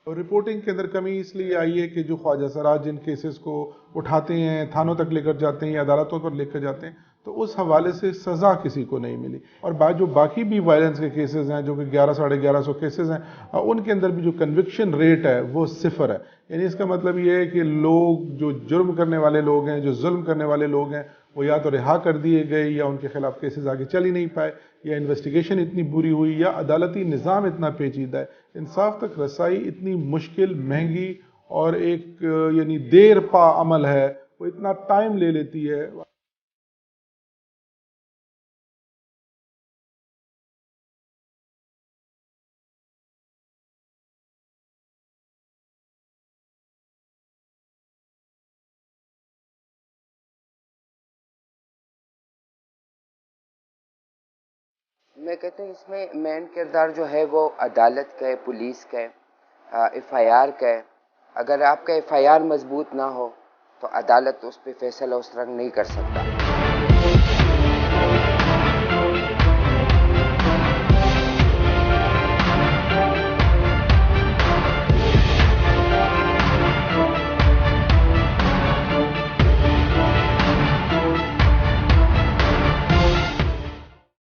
और रिपोर्टिंग के अंदर कमी इसलिए आई है कि जो ख्वाजा सराज जिन केसेस को उठाते हैं, थानों तक लेकर जाते हैं या अदालतों पर लेकर जाते हैं, तो उस हवाले से सज़ा किसी को नहीं मिली। और जो बाकी भी वायलेंस के केसेस हैं, जो कि 11 साढ़े 1100 केसेस हैं, उनके अंदर भी जो कन्विक्शन रेट है वो सिफर है। यानी इसका मतलब ये है कि लोग, जो जुर्म करने वाले लोग हैं, जो जुल्म करने वाले लोग हैं, वो या तो रिहा कर दिए गए, या उनके खिलाफ केसेस आगे चल ही नहीं पाए, या इन्वेस्टिगेशन इतनी बुरी हुई, या अदालती निज़ाम इतना पेचीदा है, इंसाफ तक रसाई इतनी मुश्किल, महंगी और एक यानी देर पा अमल है, वो इतना टाइम ले लेती है। मैं कहता हूँ इसमें मेन किरदार जो है वो अदालत का है, पुलिस का है, एफआईआर का है। अगर आपका एफआईआर मजबूत ना हो तो अदालत उस पर फैसला उस रंग नहीं कर सकता।